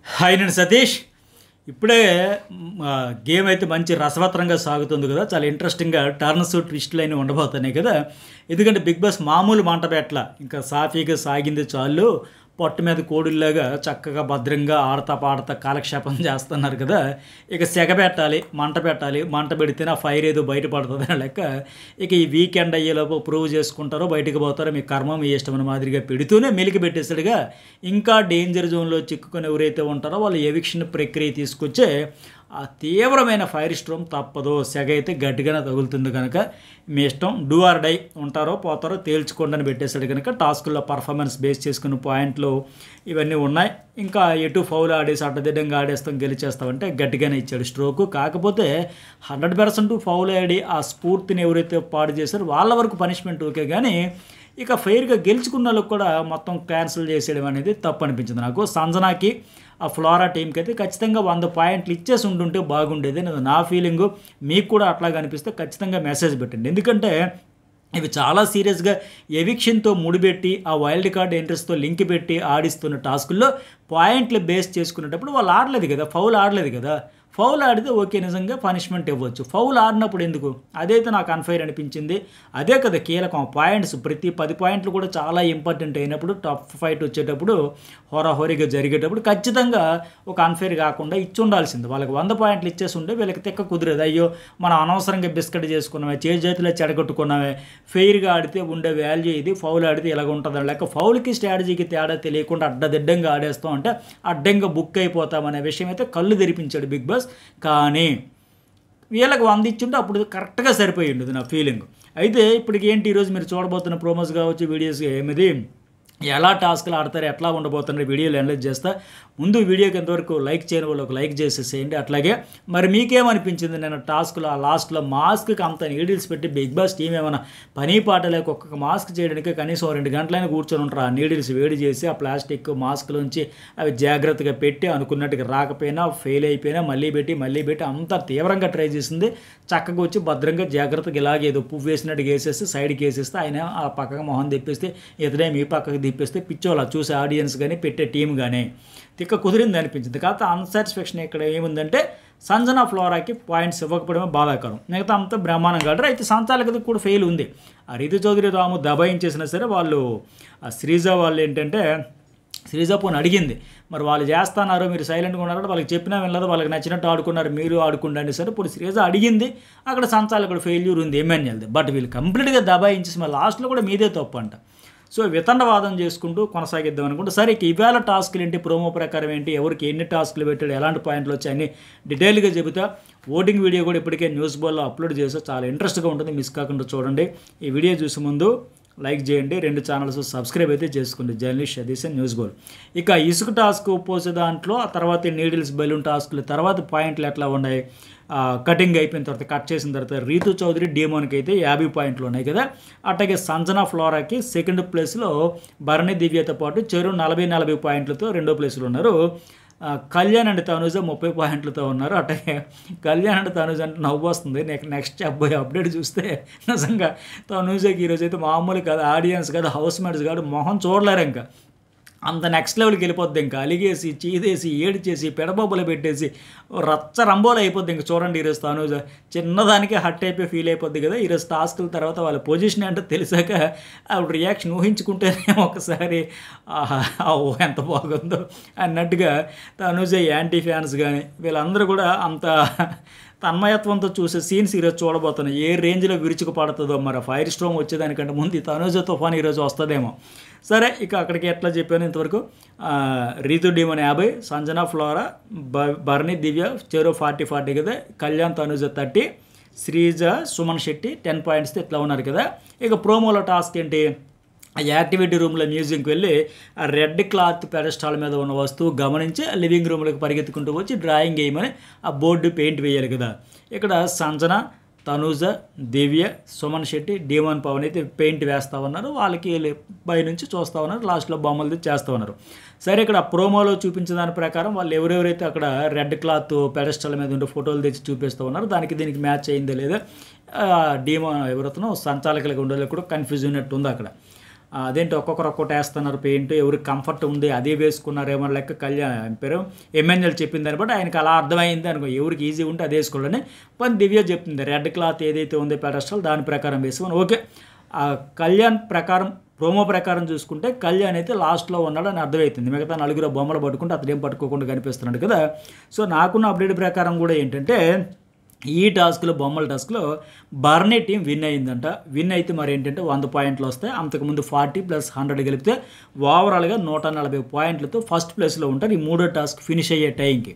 Hi నేను సతీష్. ఇప్పుడే game అయితే మంచి రసవత్తరంగా సాగుతుంది కదా, చాలా ఇంట్రెస్టింగ్గా టర్న్స్ ట్విస్టులు అయినా ఉండబోతున్నాయి కదా. ఎందుకంటే బిగ్ బాస్ మామూలు మంట పెట్టల, ఇంకా సాఫీగా సాగింది చాలు, పొట్ట మీద కోడిల్లాగా చక్కగా భద్రంగా ఆడతా పాడతా కాలక్షేపం చేస్తున్నారు కదా. ఇక సెగ పెట్టాలి, మంట పెడితేనే ఆ ఫైర్ ఏదో బయటపడుతుంది అని లెక్క. ఇక ఈ వీకెండ్ అయ్యేలోపు ప్రూవ్ చేసుకుంటారో బయటకు పోతారో మీ కర్మ మీ ఇష్టమైన మాదిరిగా పెడుతూనే మెలికి పెట్టేస్తాడుగా. ఇంకా డేంజర్ జోన్లో చిక్కుకొని ఎవరైతే ఉంటారో వాళ్ళు ఎవిక్షన్ ప్రక్రియ తీసుకొచ్చే ఆ తీవ్రమైన ఫైర్ స్ట్రోమ్ తప్పదు, సెగ అయితే గట్టిగానే తగులుతుంది కనుక మీ ఇష్టం, డూ ఆర్ డై, ఉంటారో పోతారో తేల్చుకోండి అని పెట్టేశాడు కనుక. టాస్కుల్లో పర్ఫార్మెన్స్ బేస్ చేసుకున్న పాయింట్లు ఇవన్నీ ఉన్నాయి. ఇంకా ఎటు ఫౌల్ ఆడేసి అడ్డదిడ్డంగా ఆడేస్తాం గెలిచేస్తామంటే గట్టిగానే ఇచ్చాడు స్ట్రోకు. కాకపోతే 100% ఫౌల్ ఆడి ఆ స్ఫూర్తిని ఎవరైతే పాడు చేశారో వాళ్ళ వరకు పనిష్మెంట్ ఓకే, కానీ ఇక ఫెయిర్గా గెలుచుకున్న వాళ్ళకి కూడా మొత్తం క్యాన్సిల్ చేసేయడం అనేది తప్పు అనిపించింది నాకు. సంజనాకి ఆ ఫ్లోరా టీంకి అయితే ఖచ్చితంగా 100 పాయింట్లు ఇచ్చేసి ఉంటుంటే బాగుండేది నా ఫీలింగు. మీకు కూడా అట్లాగా అనిపిస్తే ఖచ్చితంగా మెసేజ్ పెట్టండి. ఎందుకంటే ఇవి చాలా సీరియస్గా ఎవిక్షన్తో ముడిపెట్టి ఆ వైల్డ్ కార్డ్ ఎంట్రీస్తో లింక్ పెట్టి ఆడిస్తున్న టాస్కుల్లో పాయింట్లు బేస్ చేసుకునేటప్పుడు వాళ్ళు ఆడలేదు కదా, ఫౌల్ ఆడలేదు కదా. ఫౌల్ ఆడితే ఓకే, నిజంగా పనిష్మెంట్ ఇవ్వచ్చు. ఫౌల్ ఆడినప్పుడు ఎందుకు? అదైతే నాకు అన్ఫైర్ అనిపించింది. అదే కదా కీలకం, పాయింట్స్ ప్రతి 10 పాయింట్లు కూడా చాలా ఇంపార్టెంట్ అయినప్పుడు, టఫ్ ఫైట్ వచ్చేటప్పుడు, హోరాహోరీగా జరిగేటప్పుడు ఖచ్చితంగా ఒక అన్ఫైర్ కాకుండా ఇచ్చి ఉండాల్సింది. వాళ్ళకి 100 పాయింట్లు ఇచ్చేసి ఉంటే వీళ్ళకి తెక్క కుదిరేది. అయ్యో మనం అనవసరంగా బిస్కెట్ చేసుకున్నామే, చేతిలో చెడగొట్టుకున్నామే, ఫెయిర్గా ఆడితే ఉండే వాల్యూ ఇది, ఫౌల్ ఆడితే ఇలాగ ఉంటుంది లేక ఫౌల్కి స్ట్రాటజీకి తేడా తెలియకుండా అడ్డదిడ్డంగా ఆడేస్తాం అంటే అడ్డంగా బుక్ అయిపోతామనే విషయం అయితే కళ్ళు తెరిపించాడు బిగ్ బాస్. కానీ వీళ్ళకి 100 ఇచ్చుంటే అప్పుడు కరెక్ట్గా సరిపోయి ఉండదు నా ఫీలింగ్. అయితే ఇప్పటికి ఏంటి, ఈరోజు మీరు చూడబోతున్న ప్రోమోస్ కావచ్చు, వీడియోస్ ఏమిది, ఎలా టాస్క్లు ఆడతారు, ఎట్లా ఉండబోతున్నారు వీడియోలు అనలైజ్ చేస్తా. ముందు వీడియోకి ఎంతవరకు లైక్ చేయని వాళ్ళు ఒక లైక్ చేసేసేయండి. అట్లాగే మరి మీకేమనిపించింది నేను టాస్క్లో ఆ లాస్ట్లో మాస్క్కి అంత నీడిల్స్ పెట్టి బిగ్ బాస్ టీం ఏమైనా పని పాట లేక ఒక్కొక్క మాస్క్ చేయడానికి కనీసం 2 గంటలైనా కూర్చొని ఉంటారు. ఆ నీడిల్స్ వేడి చేసి ఆ ప్లాస్టిక్ మాస్క్లోంచి అవి జాగ్రత్తగా పెట్టి అనుకున్నట్టుగా రాకపోయినా ఫెయిల్ అయిపోయినా మళ్ళీ పెట్టి అంత తీవ్రంగా ట్రై చేసింది. చక్కగా వచ్చి భద్రంగా జాగ్రత్తగా ఇలాగే ఏదో పువ్వు వేసినట్టుగా వేసేసి సైడ్కి వేసేస్తే ఆయన ఆ పక్కగా మొహం తెప్పిస్తే ఇతడే మీ పక్కకి తిప్పిస్తే పిచ్చోళ్ళ చూసే ఆడియన్స్ కానీ పెట్టే టీం కానీ తిక్క కుదిరింది అనిపించింది. కాకపోతే అన్సాటిస్ఫాక్షన్ ఇక్కడ ఏముందంటే సంజనా ఫ్లోరాకి పాయింట్స్ ఇవ్వకపోవడమే బాధాకరం, మిగతా అంతా బ్రహ్మాండంగా ఆడారు. అయితే సంచాలకత కూడా ఫెయిల్ ఉంది. ఆ రీతు చౌదరి రాము దబాయించేసినా సరే వాళ్ళు ఆ శ్రీజ వాళ్ళు ఏంటంటే శ్రీజ పోని అడిగింది, మరి వాళ్ళు చేస్తున్నారు మీరు సైలెంట్గా ఉన్నారంటే వాళ్ళకి చెప్పినా వినలేదు, వాళ్ళకి నచ్చినట్టు ఆడుకున్నారు, మీరు ఆడుకుండండి సరే. ఇప్పుడు శ్రీజ అడిగింది, అక్కడ సంచాలకుడు ఫెయిల్యూర్ ఉంది ఎమ్మెన్యల్ది. బట్ వీళ్ళు కంప్లీట్గా దబాయించేసి మరి లాస్ట్లో కూడా మీదే తప్పు అంట. సో వితండవాదం చేసుకుంటూ కొనసాగిద్దాం అనుకుంటే సరే ఇవాళ టాస్కులు ఏంటి, ప్రోమో ప్రకారం ఏంటి, ఎవరికి ఎన్ని టాస్కులు పెట్టాడు, ఎలాంటి పాయింట్లు వచ్చాయని డీటెయిల్గా చెబుతా. ఓటింగ్ వీడియో కూడా ఇప్పటికే న్యూస్ బాల్లో అప్లోడ్ చేసా, చాలా ఇంట్రెస్ట్గా ఉంటుంది, మిస్ కాకుండా చూడండి. ఈ వీడియో చూసే ముందు లైక్ చేయండి, 2 ఛానల్స్ సబ్స్క్రైబ్ అయితే చేసుకోండి, జర్నలిస్ట్ సతీష్ న్యూస్ బాల్. ఇక ఇసుక టాస్క్ పోసే దాంట్లో ఆ తర్వాత నీడిల్స్ బెలూన్ టాస్క్లు తర్వాత పాయింట్లు ఎట్లా ఉన్నాయి, కటింగ్ అయిపోయిన తర్వాత కట్ చేసిన తర్వాత రీతు చౌదరి డీమోన్కి అయితే 50 పాయింట్లు ఉన్నాయి కదా. అట్లాగే సంజనా ఫ్లోరాకి సెకండ్ ప్లేస్లో భరణి దివ్యతో పాటు చెరు 40 పాయింట్లతో 2వ ప్లేస్లో ఉన్నారు. కళ్యాణ్ అండ్ తనుజ 30 పాయింట్లతో ఉన్నారు. అట్లాగే కళ్యాణ్ అండ్ తనుజ అంటే నవ్వు వస్తుంది. నెక్స్ట్ చెప్పబోయే అప్డేట్ చూస్తే నిజంగా తనుజకి ఈరోజు అయితే మామూలు కాదు, ఆడియన్స్ కాదు, హౌస్ మేట్స్ కాదు, మొహం చూడలేరు, ఇంకా అంత నెక్స్ట్ లెవెల్కి వెళ్ళిపోద్ది. ఇంకా అలిగేసి చీదేసి ఏడిచేసి పెడబొబ్బలు పెట్టేసి రచ్చ రంబోలు అయిపోద్ది. ఇంకా చూడండి ఈరోజు తనుజ చిన్నదానికి హట్ అయిపోయి ఫీల్ అయిపోద్ది కదా. ఈరోజు టాస్కుల తర్వాత వాళ్ళ పొజిషన్ ఏంటో తెలిసాక ఆవిడ రియాక్షన్ ఊహించుకుంటేనే ఒకసారి ఎంత బాగుందో అన్నట్టుగా తనుజ యాంటీ ఫ్యాన్స్ కానీ వీళ్ళందరూ కూడా అంత తన్మయత్వంతో చూసే సీన్స్ ఈరోజు చూడబోతున్నాయి. ఏ రేంజ్లో విరుచుకు పడుతుందో, మరి ఫైర్ స్ట్రోమ్ వచ్చేదానికంటే ముందు తనుజ తుఫాన్ ఈరోజు వస్తుందేమో. సరే ఇక అక్కడికి ఎట్లా చెప్పాను ఇంతవరకు, రీతు డీమన్ 50, సంజనా ఫ్లోరా భరణి దివ్య చెరో 40 కదా, కళ్యాణ్ తనుజ 30, శ్రీజ సుమన్ శెట్టి 10 పాయింట్స్తో ఇట్లా ఉన్నారు కదా. ఇక ప్రోమోలో టాస్క్ ఏంటి, ఆ యాక్టివిటీ రూమ్లో మ్యూజియంకి వెళ్ళి ఆ రెడ్ క్లాత్ పెడస్టాల్ మీద ఉన్న వస్తువు గమనించి లివింగ్ రూమ్లోకి పరిగెత్తుకుంటూ వచ్చి డ్రాయింగ్ వేయమని ఆ బోర్డు పెయింట్ వేయాలి కదా. ఇక్కడ సంజన, తనుజ, దివ్య, సుమన్ శెట్టి, డీమన్ పవన్ అయితే పెయింట్ వేస్తూ ఉన్నారు. వాళ్ళకి పై నుంచి చూస్తూ ఉన్నారు, లాస్ట్లో బొమ్మలు చేస్తూ ఉన్నారు. సరే ఇక్కడ ప్రోమోలో చూపించిన దాని ప్రకారం వాళ్ళు ఎవరెవరైతే అక్కడ రెడ్ క్లాత్ పెడస్టాల్ మీద ఉండే ఫోటోలు తెచ్చి చూపిస్తూ ఉన్నారు, దానికి దీనికి మ్యాచ్ అయిందో లేదా డీమన్ ఎవరైతే సంచాలకులకు ఉండేది కూడా కన్ఫ్యూజ్ ఉన్నట్టు ఉంది అక్కడ. అదేంటి ఒక్కొక్కరు ఒక్కొక్కటి వేస్తున్నారు పెయింట్, ఎవరికి కంఫర్ట్ ఉంది అదే వేసుకున్నారేమో లెక్క కళ్యాణ్ పేరు ఎంఎన్ఎల్ చెప్పిన దాన్ని బట్టి ఆయనకి అలా అర్థమైంది అనుకో, ఎవరికి ఈజీ ఉంటే అది వేసుకోవాలని. పని దివ్య చెప్తుంది రెడ్ క్లాత్ ఏదైతే ఉందో పెడస్టల్ దాని ప్రకారం వేసుకొని ఓకే. కళ్యాణ్ ప్రకారం ప్రోమో ప్రకారం చూసుకుంటే కళ్యాణ్ అయితే లాస్ట్లో ఉన్నాడని అర్థమవుతుంది. మిగతా నలుగురు బొమ్మలు పట్టుకుంటే అతను ఏం పట్టుకోకుండా కనిపిస్తున్నాడు కదా. సో నాకున్న అప్డేట్ ప్రకారం కూడా ఏంటంటే ఈ టాస్క్లో బొమ్మల టాస్క్లో బర్నీ టీం విన్ అయిందంట. విన్ అయితే మరి ఏంటంటే 100 పాయింట్లు వస్తాయి. అంతకుముందు 40 + 100 కలిపితే ఓవరాల్గా 140 పాయింట్లతో ఫస్ట్ ప్లేస్లో ఉంటారు ఈ మూడో టాస్క్ ఫినిష్ అయ్యే టైంకి.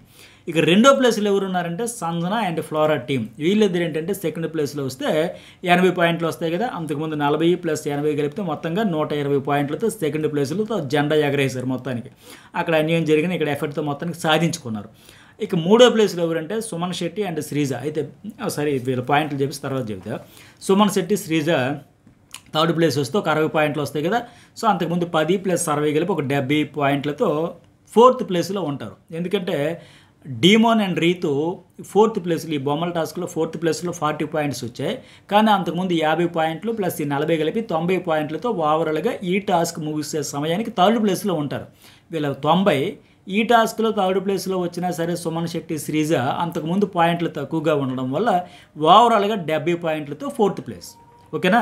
ఇక రెండో ప్లేస్లో ఎవరున్నారంటే సంజన అండ్ ఫ్లోరా టీం. వీళ్ళిద్దరు ఏంటంటే సెకండ్ ప్లేస్లో వస్తే 80 పాయింట్లు వస్తాయి కదా. అంతకుముందు 40 + 80 కలిపితే మొత్తంగా 120 పాయింట్లతో సెకండ్ ప్లేస్లో జెండా ఎగరేశారు మొత్తానికి. అక్కడ అన్యాయం జరిగింది, ఇక్కడ ఎఫర్ట్తో మొత్తానికి సాధించుకున్నారు. ఇక మూడో ప్లేస్లో ఎవరంటే సుమన్ శెట్టి అండ్ శ్రీజ. అయితే సరే వీళ్ళ పాయింట్లు చెప్పి తర్వాత చెబుతా. సుమన్ శెట్టి శ్రీజ థర్డ్ ప్లేస్ వస్తే ఒక 60 పాయింట్లు వస్తాయి కదా. సో అంతకుముందు 10 + 60 కలిపి ఒక 70 పాయింట్లతో ఫోర్త్ ప్లేస్లో ఉంటారు. ఎందుకంటే డీమోన్ అండ్ రీతు ఫోర్త్ ప్లేస్లో ఈ బొమ్మల టాస్క్లో ఫోర్త్ ప్లేస్లో 40 పాయింట్స్ వచ్చాయి. కానీ అంతకుముందు 50 పాయింట్లు ప్లస్ ఈ 40 కలిపి 90 పాయింట్లతో ఓవరాల్గా ఈ టాస్క్ ముగిసే సమయానికి థర్డ్ ప్లేస్లో ఉంటారు. వీళ్ళ 90 ఈ టాస్క్లో థర్డ్ ప్లేస్లో వచ్చినా సరే సుమన్ శెట్టి శ్రీజ అంతకుముందు పాయింట్లు తక్కువగా ఉండడం వల్ల ఓవరాల్గా 70 పాయింట్లతో ఫోర్త్ ప్లేస్. ఓకేనా.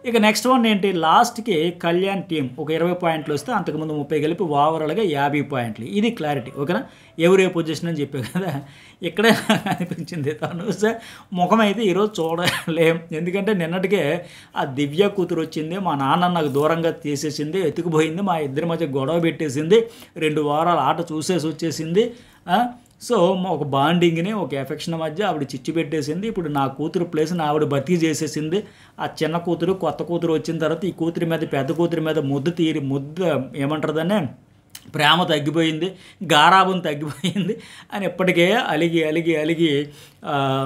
ఇక నెక్స్ట్ వన్ ఏంటి, లాస్ట్కి కళ్యాణ్ టీం ఒక 20 పాయింట్లు వస్తే అంతకుముందు 30 కలిపి ఓవరాల్గా 50 పాయింట్లు. ఇది క్లారిటీ. ఓకేనా. ఎవరే పొజిషన్ అని చెప్పే కదా. ఇక్కడే అనిపించింది తనుజ ముఖం అయితే ఈరోజు చూడలేం. ఎందుకంటే నిన్నటికే ఆ దివ్య కూతురు వచ్చింది, మా నాన్న నాకు దూరంగా తీసేసింది, ఎత్తుకుపోయింది, మా ఇద్దరి మధ్య గొడవ పెట్టేసింది, 2 వారాల ఆట చూసేసి వచ్చేసింది. సో ఒక బాండింగ్ని ఒక ఎఫెక్షన్ మధ్య ఆవిడ చిచ్చు పెట్టేసింది. ఇప్పుడు నా కూతురు ప్లేస్ని ఆవిడ బతికి చేసేసింది. ఆ చిన్న కూతురు కొత్త కూతురు వచ్చిన తర్వాత ఈ కూతురి మీద పెద్ద కూతురి మీద ముద్ద ఏమంటారదనే ప్రేమ తగ్గిపోయింది, గారాబం తగ్గిపోయింది అని ఎప్పటికే అలిగి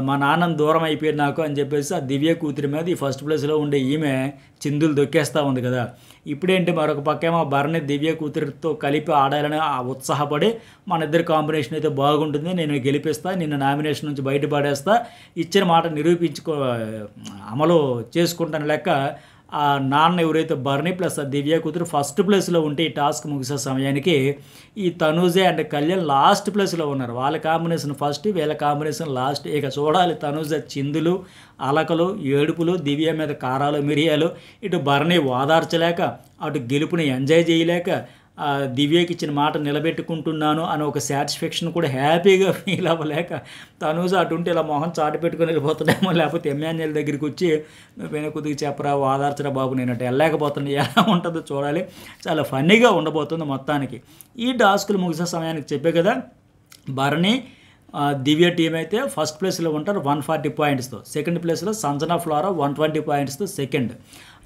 మా నాన్నని దూరం అయిపోయింది నాకు అని చెప్పేసి ఆ దివ్య కూతురి మీద ఈ ఫస్ట్ ప్లేస్లో ఉండే ఈమె చిందులు దొక్కేస్తూ ఉంది కదా. ఇప్పుడేంటి మరొక పక్కేమో భరణి దివ్య కూతురితో కలిపి ఆడాలని ఉత్సాహపడి మన ఇద్దరి కాంబినేషన్ అయితే బాగుంటుంది, నేను గెలిపిస్తా, నిన్ను నామినేషన్ నుంచి బయటపడేస్తా, ఇచ్చిన మాట అమలు చేసుకుంటాను లెక్క ఆ నాన్న ఎవరైతే బర్నీ ప్లస్ ఆ దివ్య కూతురు ఫస్ట్ ప్లేస్లో ఉంటే ఈ టాస్క్ ముగిసే సమయానికి ఈ తనూజే అండ్ కళ్యాణ్ లాస్ట్ ప్లేస్లో ఉన్నారు. వాళ్ళ కాంబినేషన్ ఫస్ట్, వీళ్ళ కాంబినేషన్ లాస్ట్. ఇక చూడాలి తనూజ చిందులు, అలకలు, ఏడుపులు, దివ్య మీద కారాలు మిరియాలు, ఇటు బర్నీ ఓదార్చలేక అటు గెలుపుని ఎంజాయ్ చేయలేక దివ్యకి ఇచ్చిన మాట నిలబెట్టుకుంటున్నాను అని ఒక సాటిస్ఫాక్షన్ కూడా హ్యాపీగా ఫీల్ అవ్వలేక తనూజ అటుంటే ఇలా మొహం చాటు పెట్టుకుని వెళ్ళిపోతున్నామో, లేకపోతే ఎంఎన్ఎల్ దగ్గరికి వచ్చి నువ్వేనా కొద్దిగా చెప్పరా వాదార్చరా బాబు నేను అంటే వెళ్ళలేకపోతున్నా, ఎలా ఉంటుందో చూడాలి. చాలా ఫన్నీగా ఉండబోతుంది మొత్తానికి. ఈ టాస్కులు ముగిసే సమయానికి చెప్పే కదా. భరణి దివ్య టీం అయితే ఫస్ట్ ప్లేస్లో ఉంటారు 140 పాయింట్స్తో. సెకండ్ ప్లేస్లో సంజన ఫ్లోరా 120 పాయింట్స్తో సెకండ్.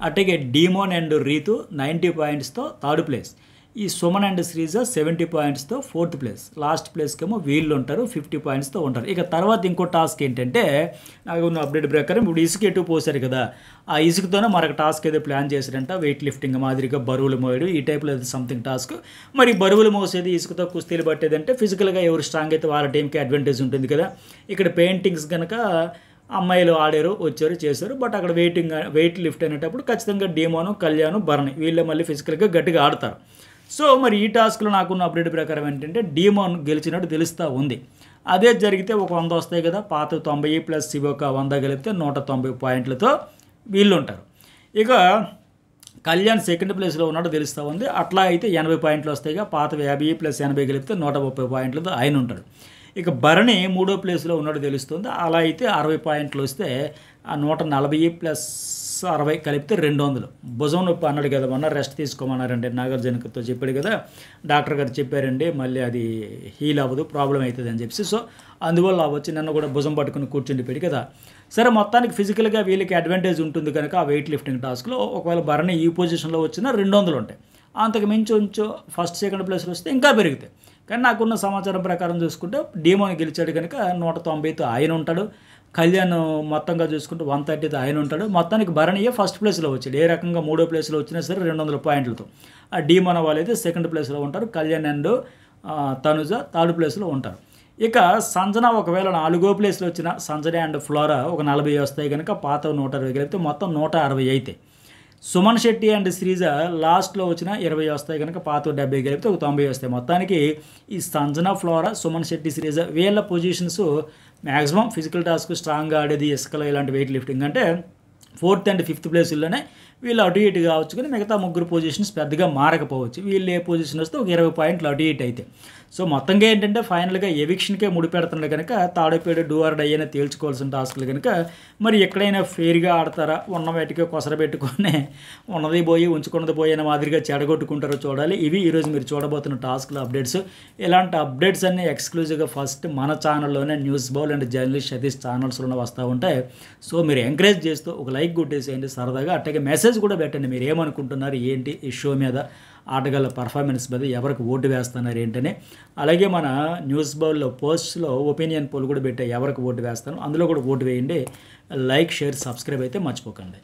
అట్లాగే డీమోన్ అండ్ రీతు 90 పాయింట్స్తో థర్డ్ ప్లేస్. ఈ సుమన్ అండ్ శ్రీజ 70 పాయింట్స్తో ఫోర్త్ ప్లేస్. లాస్ట్ ప్లేస్కేమో వీళ్ళు ఉంటారు 50 పాయింట్స్తో ఉంటారు. ఇక తర్వాత ఇంకో టాస్క్ ఏంటంటే నాకు ఉన్న అప్డేట్ ప్రకారం ఇప్పుడు ఇసుక ఎటు పోసారు కదా, ఆ ఇసుకతోనే మరొక టాస్క్ ఏదో ప్లాన్ చేశారంట. వెయిట్ లిఫ్టింగ్ మాదిరిగా బరువులు మోయడం ఈ టైప్లో సంథింగ్ టాస్క్. మరి బరువులు మోసేది ఇసుకతో కుస్తీలు పట్టేదంటే ఫిజికల్గా ఎవరు స్ట్రాంగ్ అయితే వాళ్ళ టీంకి అడ్వాంటేజ్ ఉంటుంది కదా. ఇక్కడ పెయింటింగ్స్ కనుక అమ్మాయిలు ఆడారు, వచ్చారు, చేశారు. బట్ అక్కడ వెయిట్ లిఫ్ట్ అనేటప్పుడు ఖచ్చితంగా డీమోను, కళ్యాణ్, భరణి వీళ్ళు మళ్ళీ ఫిజికల్గా గట్టిగా ఆడతారు. సో మరి ఈ టాస్క్లో నాకున్న అప్డేట్ ప్రకారం ఏంటంటే డీమోన్ గెలిచినట్టు తెలుస్తూ ఉంది. అదే జరిగితే ఒక 100 వస్తాయి కదా, పాత 90 ప్లస్ ఇవి ఒక 100 కలిపితే 190 పాయింట్లతో వీళ్ళు ఉంటారు. ఇక కళ్యాణ్ సెకండ్ ప్లేస్లో ఉన్నట్టు తెలుస్తూ ఉంది. అట్లా అయితే 80 పాయింట్లు వస్తాయిగా, పాత 50 ప్లస్ 80 కలిపితే 130 పాయింట్లతో ఆయన ఉంటాడు. ఇక భరణి మూడో ప్లేస్లో ఉన్నట్టు తెలుస్తుంది. అలా అయితే 60 పాయింట్లు వస్తే ఆ 140 ప్లస్ 60 కలిపితే 200. భుజం నొప్పి అన్నాడు కదా మొన్న, రెస్ట్ తీసుకోమన్నారండి నాగార్జునతో చెప్పాడు కదా, డాక్టర్ గారు చెప్పారండి మళ్ళీ అది హీల్ అవ్వదు, ప్రాబ్లం అవుతుంది అని చెప్పి. సో అందువల్ల వచ్చి నన్ను కూడా భుజం పట్టుకుని కూర్చుండిపోయాడు కదా. సరే మొత్తానికి ఫిజికల్గా వీళ్ళకి అడ్వాంటేజ్ ఉంటుంది కనుక ఆ వెయిట్ లిఫ్టింగ్ టాస్క్లో ఒకవేళ భరణి ఈ పొజిషన్లో వచ్చినా 200 ఉంటాయి. అంతకు మించి ఉంచు ఫస్ట్ సెకండ్ ప్లేస్లో వస్తే ఇంకా పెరుగుతాయి. కానీ నాకున్న సమాచారం ప్రకారం చూసుకుంటే డీమోని గెలిచాడు కనుక 190తో ఆయన ఉంటాడు. కళ్యాణ్ మొత్తంగా చూసుకుంటే 130తో ఆయన ఉంటాడు. మొత్తానికి భరణీయే ఫస్ట్ ప్లేస్లో వచ్చాడు. ఏ రకంగా మూడో ప్లేస్లో వచ్చినా సరే 200 పాయింట్లతో. ఆ డీమోన్ వాళ్ళైతే సెకండ్ ప్లేస్లో ఉంటారు. కళ్యాణ్ అండ్ తనుజ థర్డ్ ప్లేస్లో ఉంటారు. ఇక సంజన ఒకవేళ 4వ ప్లేస్లో వచ్చిన సంజన అండ్ ఫ్లోరా ఒక 40 వస్తాయి కనుక పాత 120 కలిపితే మొత్తం 160 అవుతాయి. సుమన్ శెట్టి అండ్ శ్రీజ లాస్ట్‌లో వచ్చిన 20 వస్తాయి కనుక పాతవి 70 కలిపితే ఒక 90 వస్తాయి. మొత్తానికి ఈ సంజన, ఫ్లోరా, సుమన్ శెట్టి, శ్రీజ వీళ్ళ పొజిషన్స్ మాక్సిమం ఫిజికల్ టాస్క్ స్ట్రాంగ్‌గా ఆడేది ఇసుకలో ఇలాంటి వెయిట్ లిఫ్టింగ్ అంటే 4th అండ్ 5th ప్లేసుల్లోనే వీళ్ళు అటు ఇటు కావచ్చు, కానీ మిగతా ముగ్గురు పొజిషన్స్ పెద్దగా మారకపోవచ్చు. వీళ్ళు ఏ పొజిషన్ వస్తే ఒక 20 పాయింట్లు అటు ఇటు అయితే. సో మొత్తంగా ఏంటంటే ఫైనల్గా ఎవిక్షన్కే ముడిపెడుతుండే కనుక తాడోపేడు డూ ఆర్ డై అయినా తేల్చుకోవాల్సిన టాస్క్లు కనుక మరి ఎక్కడైనా ఫెయిర్గా ఆడతారా, ఉన్న వాటికే కొసరబెట్టుకొని ఉన్నది పోయి ఉంచుకున్నది పోయి అనే మాదిరిగా చెడగొట్టుకుంటారో చూడాలి. ఇవి ఈరోజు మీరు చూడబోతున్న టాస్క్ల అప్డేట్స్. ఇలాంటి అప్డేట్స్ అన్నీ ఎక్స్క్లూజివ్గా ఫస్ట్ మన ఛానల్లోనే news bowl and journalist Satish ఛానల్స్లోనే వస్తూ ఉంటాయి. సో మీరు ఎంకరేజ్ చేస్తూ ఒక లైక్ కొట్టేసేయండి సరదాగా. అట్లాగే మెసేజ్ కూడా పెట్టండి, మీరు ఏమనుకుంటున్నారు ఏంటి ఈ షో మీద, ఆటగాళ్ళ పర్ఫార్మెన్స్ మీద ఎవరికి ఓటు వేస్తున్నారు ఏంటని. అలాగే మన న్యూస్ బౌల్లో పోస్ట్స్లో ఒపీనియన్ పోల్ కూడా పెట్టాయి, ఎవరికి ఓటు వేస్తాను అందులో కూడా ఓటు వేయండి. లైక్, షేర్, సబ్స్క్రైబ్ అయితే మర్చిపోకండి.